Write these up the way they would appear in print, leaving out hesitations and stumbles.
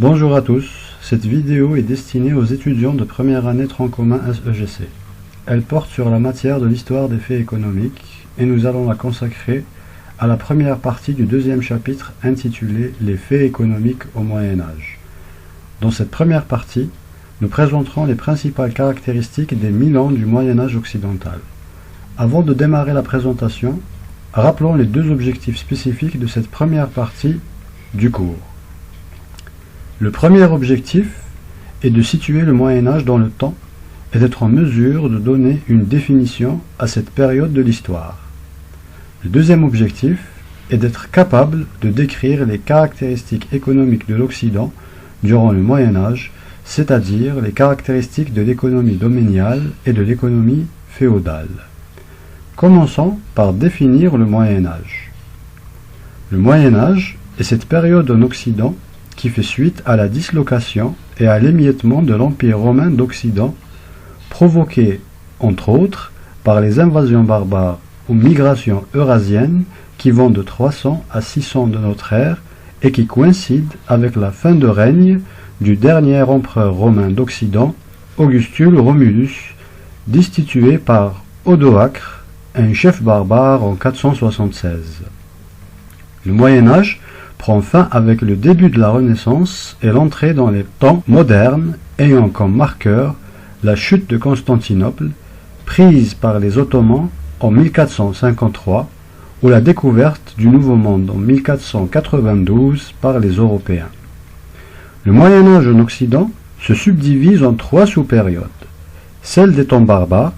Bonjour à tous, cette vidéo est destinée aux étudiants de première année tronc commun SEGC. Elle porte sur la matière de l'histoire des faits économiques et nous allons la consacrer à la première partie du deuxième chapitre intitulé « Les faits économiques au Moyen-Âge ». Dans cette première partie, nous présenterons les principales caractéristiques des 1000 ans du Moyen-Âge occidental. Avant de démarrer la présentation, rappelons les deux objectifs spécifiques de cette première partie du cours. Le premier objectif est de situer le Moyen-Âge dans le temps et d'être en mesure de donner une définition à cette période de l'histoire. Le deuxième objectif est d'être capable de décrire les caractéristiques économiques de l'Occident durant le Moyen-Âge, c'est-à-dire les caractéristiques de l'économie domaniale et de l'économie féodale. Commençons par définir le Moyen-Âge. Le Moyen-Âge est cette période en Occident qui fait suite à la dislocation et à l'émiettement de l'Empire romain d'Occident, provoqué, entre autres, par les invasions barbares ou migrations eurasiennes qui vont de 300 à 600 de notre ère et qui coïncident avec la fin de règne du dernier empereur romain d'Occident, Augustule Romulus, destitué par Odoacre, un chef barbare en 476. Le Moyen-Âge prend fin avec le début de la Renaissance et l'entrée dans les temps modernes ayant comme marqueur la chute de Constantinople, prise par les Ottomans en 1453, ou la découverte du Nouveau Monde en 1492 par les Européens. Le Moyen-Âge en Occident se subdivise en trois sous-périodes. Celle des temps barbares,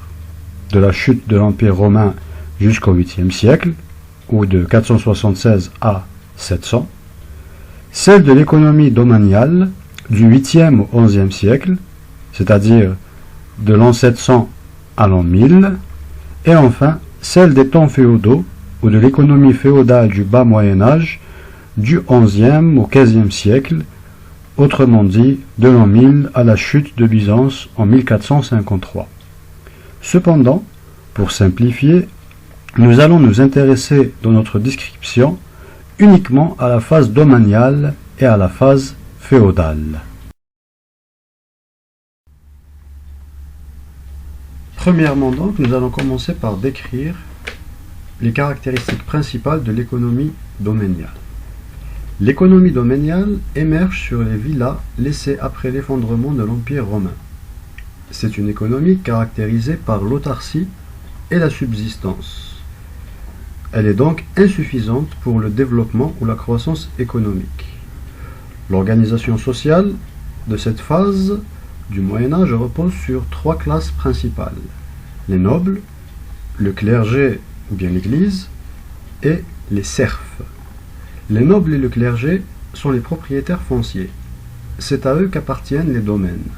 de la chute de l'Empire romain jusqu'au 8e siècle, ou de 476 à 700, celle de l'économie domaniale du 8e au 11e siècle, c'est-à-dire de l'an 700 à l'an 1000, et enfin celle des temps féodaux ou de l'économie féodale du bas Moyen-Âge du 11e au 15e siècle, autrement dit de l'an 1000 à la chute de Byzance en 1453. Cependant, pour simplifier, nous allons nous intéresser dans notre description uniquement à la phase domaniale et à la phase féodale. Premièrement donc, nous allons commencer par décrire les caractéristiques principales de l'économie domaniale. L'économie domaniale émerge sur les villas laissées après l'effondrement de l'Empire romain. C'est une économie caractérisée par l'autarcie et la subsistance. Elle est donc insuffisante pour le développement ou la croissance économique. L'organisation sociale de cette phase du Moyen-Âge repose sur trois classes principales: les nobles, le clergé ou bien l'Église, et les serfs. Les nobles et le clergé sont les propriétaires fonciers. C'est à eux qu'appartiennent les domaines.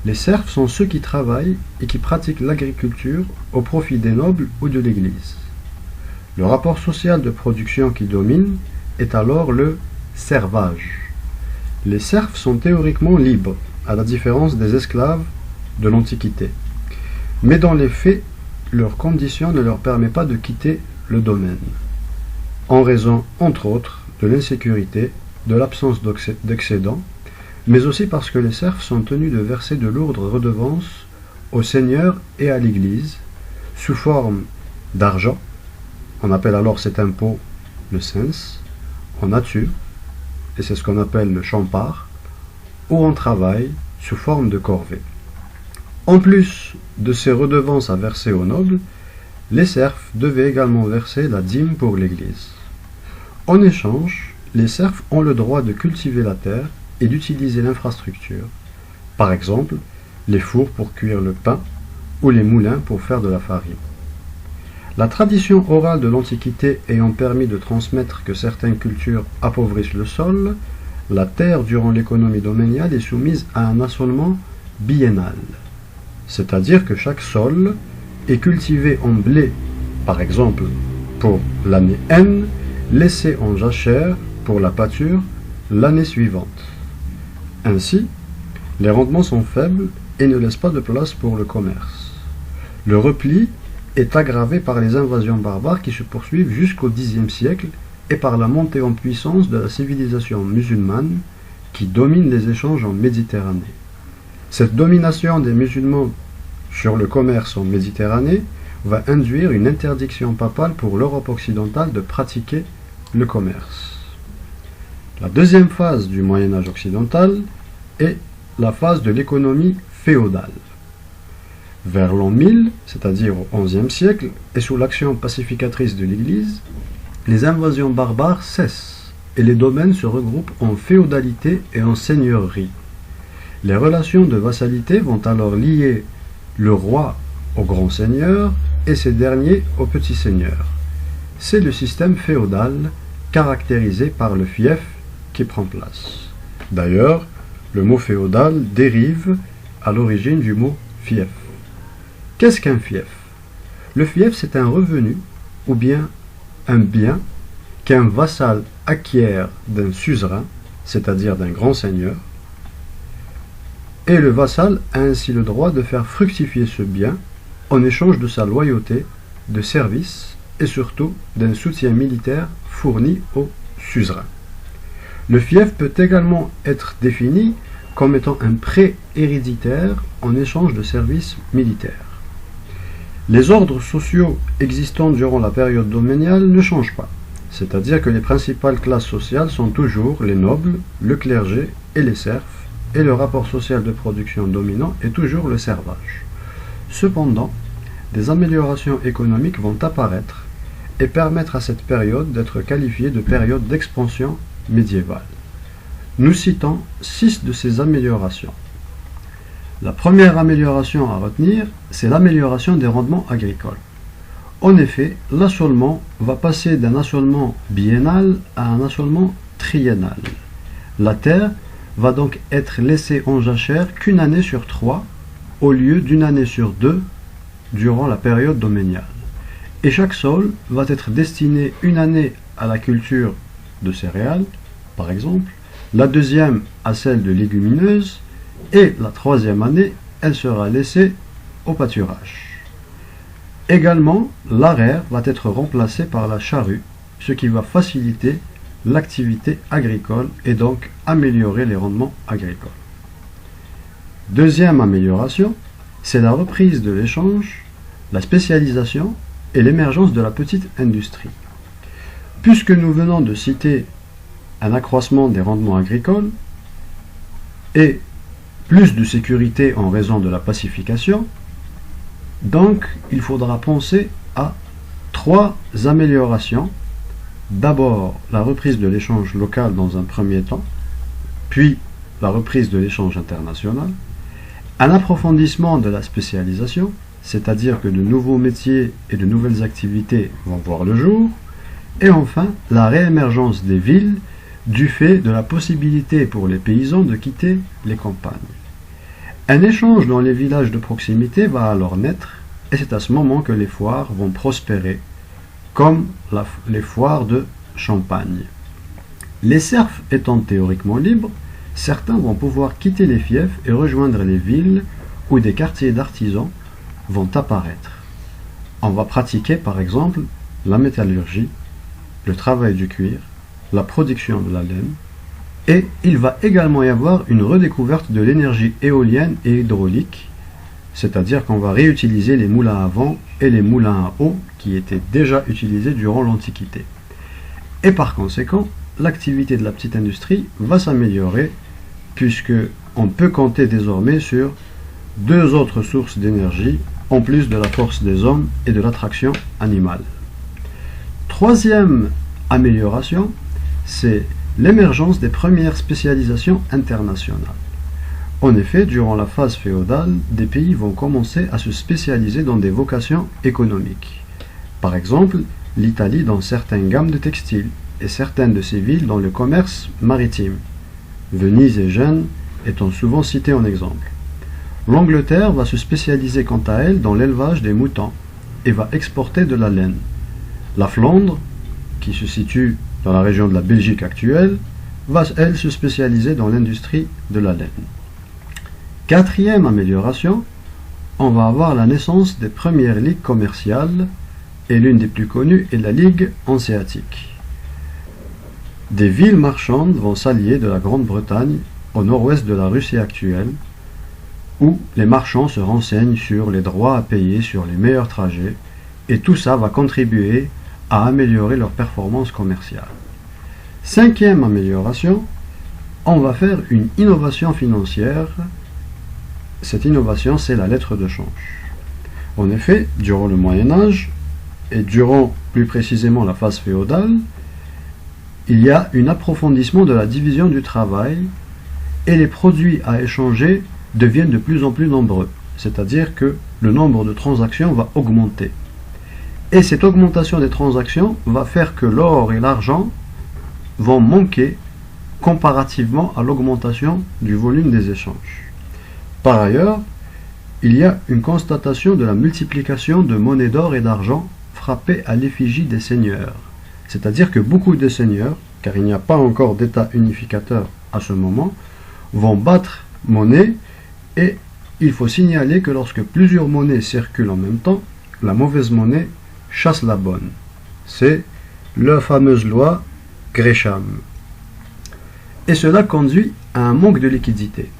Les serfs sont ceux qui travaillent et qui pratiquent l'agriculture au profit des nobles ou de l'Église. Le rapport social de production qui domine est alors le servage. Les serfs sont théoriquement libres, à la différence des esclaves de l'Antiquité. Mais dans les faits, leur condition ne leur permet pas de quitter le domaine, en raison, entre autres, de l'insécurité, de l'absence d'excédents, mais aussi parce que les serfs sont tenus de verser de lourdes redevances au seigneur et à l'Église, sous forme d'argent. On appelle alors cet impôt le cens, en nature, et c'est ce qu'on appelle le champart, ou en travail, sous forme de corvée. En plus de ces redevances à verser aux nobles, les serfs devaient également verser la dîme pour l'Église. En échange, les serfs ont le droit de cultiver la terre et d'utiliser l'infrastructure, par exemple les fours pour cuire le pain ou les moulins pour faire de la farine. La tradition orale de l'Antiquité ayant permis de transmettre que certaines cultures appauvrissent le sol, la terre durant l'économie domaniale est soumise à un assolement biennal, c'est-à-dire que chaque sol est cultivé en blé, par exemple pour l'année N, laissé en jachère pour la pâture l'année suivante. Ainsi, les rendements sont faibles et ne laissent pas de place pour le commerce. Le repli est aggravé par les invasions barbares qui se poursuivent jusqu'au Xe siècle et par la montée en puissance de la civilisation musulmane qui domine les échanges en Méditerranée. Cette domination des musulmans sur le commerce en Méditerranée va induire une interdiction papale pour l'Europe occidentale de pratiquer le commerce. La deuxième phase du Moyen Âge occidental est la phase de l'économie féodale. Vers l'an 1000, c'est-à-dire au XIe siècle, et sous l'action pacificatrice de l'Église, les invasions barbares cessent et les domaines se regroupent en féodalité et en seigneurie. Les relations de vassalité vont alors lier le roi au grand seigneur et ces derniers aux petits seigneurs. C'est le système féodal caractérisé par le fief qui prend place. D'ailleurs, le mot féodal dérive à l'origine du mot fief. Qu'est-ce qu'un fief? Le fief, c'est un revenu ou bien un bien qu'un vassal acquiert d'un suzerain, c'est-à-dire d'un grand seigneur, et le vassal a ainsi le droit de faire fructifier ce bien en échange de sa loyauté, de services et surtout d'un soutien militaire fourni au suzerain. Le fief peut également être défini comme étant un prêt héréditaire en échange de services militaires. Les ordres sociaux existants durant la période domaniale ne changent pas, c'est-à-dire que les principales classes sociales sont toujours les nobles, le clergé et les serfs, et le rapport social de production dominant est toujours le servage. Cependant, des améliorations économiques vont apparaître et permettre à cette période d'être qualifiée de période d'expansion médiévale. Nous citons 6 de ces améliorations. La première amélioration à retenir, c'est l'amélioration des rendements agricoles. En effet, l'assolement va passer d'un assolement biennal à un assolement triennal. La terre va donc être laissée en jachère qu'une année sur 3 au lieu d'une année sur 2 durant la période domaniale. Et chaque sol va être destiné une année à la culture de céréales, par exemple, la deuxième à celle de légumineuses, et la troisième année, elle sera laissée au pâturage. Également, l'arère va être remplacée par la charrue, ce qui va faciliter l'activité agricole et donc améliorer les rendements agricoles. Deuxième amélioration, c'est la reprise de l'échange, la spécialisation et l'émergence de la petite industrie. Puisque nous venons de citer un accroissement des rendements agricoles et plus de sécurité en raison de la pacification, donc il faudra penser à 3 améliorations. D'abord, la reprise de l'échange local dans un premier temps, puis la reprise de l'échange international, un approfondissement de la spécialisation, c'est-à-dire que de nouveaux métiers et de nouvelles activités vont voir le jour, et enfin la réémergence des villes du fait de la possibilité pour les paysans de quitter les campagnes. Un échange dans les villages de proximité va alors naître, et c'est à ce moment que les foires vont prospérer, comme les foires de Champagne. Les serfs étant théoriquement libres, certains vont pouvoir quitter les fiefs et rejoindre les villes où des quartiers d'artisans vont apparaître. On va pratiquer par exemple la métallurgie, le travail du cuir, la production de la laine, et il va également y avoir une redécouverte de l'énergie éolienne et hydraulique, c'est-à-dire qu'on va réutiliser les moulins à vent et les moulins à eau qui étaient déjà utilisés durant l'Antiquité. Et par conséquent, l'activité de la petite industrie va s'améliorer puisque on peut compter désormais sur 2 autres sources d'énergie en plus de la force des hommes et de l'attraction animale. Troisième amélioration, c'est l'émergence des premières spécialisations internationales. En effet, durant la phase féodale, des pays vont commencer à se spécialiser dans des vocations économiques. Par exemple, l'Italie dans certaines gammes de textiles et certaines de ses villes dans le commerce maritime. Venise et Gênes étant souvent cités en exemple. L'Angleterre va se spécialiser quant à elle dans l'élevage des moutons et va exporter de la laine. La Flandre, qui se situe dans la région de la Belgique actuelle, va elle se spécialiser dans l'industrie de la laine. Quatrième amélioration, on va avoir la naissance des premières ligues commerciales et l'une des plus connues est la Ligue hanséatique. Des villes marchandes vont s'allier de la Grande-Bretagne au nord-ouest de la Russie actuelle, où les marchands se renseignent sur les droits à payer sur les meilleurs trajets, et tout ça va contribuer à améliorer leur performance commerciale. Cinquième amélioration, on va faire une innovation financière. Cette innovation, c'est la lettre de change. En effet, durant le Moyen-Âge, et durant plus précisément la phase féodale, il y a un approfondissement de la division du travail et les produits à échanger deviennent de plus en plus nombreux, c'est-à-dire que le nombre de transactions va augmenter. Et cette augmentation des transactions va faire que l'or et l'argent vont manquer comparativement à l'augmentation du volume des échanges. Par ailleurs, il y a une constatation de la multiplication de monnaies d'or et d'argent frappées à l'effigie des seigneurs. C'est-à-dire que beaucoup de seigneurs, car il n'y a pas encore d'État unificateur à ce moment, vont battre monnaie, et il faut signaler que lorsque plusieurs monnaies circulent en même temps, la mauvaise monnaie chasse la bonne. C'est la fameuse loi Gresham. Et cela conduit à un manque de liquidité.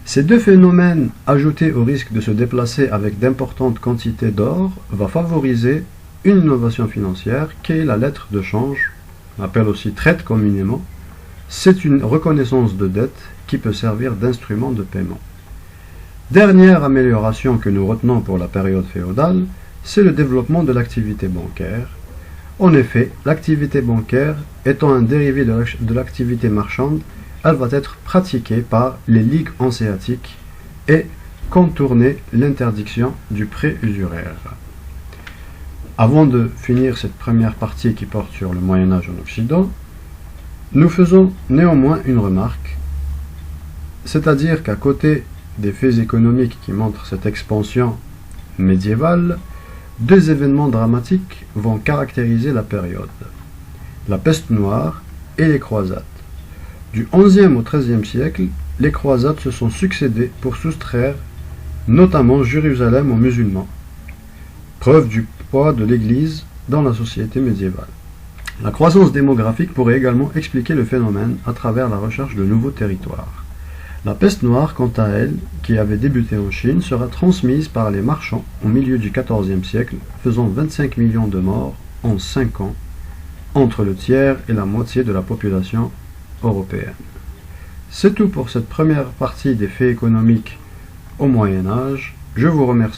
Ces deux phénomènes, ajoutés au risque de se déplacer avec d'importantes quantités d'or, va favoriser une innovation financière qui est la lettre de change, on appelle aussi traite communément. C'est une reconnaissance de dette qui peut servir d'instrument de paiement. Dernière amélioration que nous retenons pour la période féodale, c'est le développement de l'activité bancaire. En effet, l'activité bancaire étant un dérivé de l'activité marchande, elle va être pratiquée par les ligues hanséatiques et contourner l'interdiction du prêt usuraire. Avant de finir cette première partie qui porte sur le Moyen-Âge en Occident, nous faisons néanmoins une remarque, c'est-à-dire qu'à côté des faits économiques qui montrent cette expansion médiévale, deux événements dramatiques vont caractériser la période: la peste noire et les croisades. Du XIe au XIIIe siècle, les croisades se sont succédées pour soustraire notamment Jérusalem aux musulmans, preuve du poids de l'Église dans la société médiévale. La croissance démographique pourrait également expliquer le phénomène à travers la recherche de nouveaux territoires. La peste noire, quant à elle, qui avait débuté en Chine, sera transmise par les marchands au milieu du XIVe siècle, faisant 25 millions de morts en 5 ans, entre le tiers et la moitié de la population européenne. C'est tout pour cette première partie des faits économiques au Moyen Âge. Je vous remercie.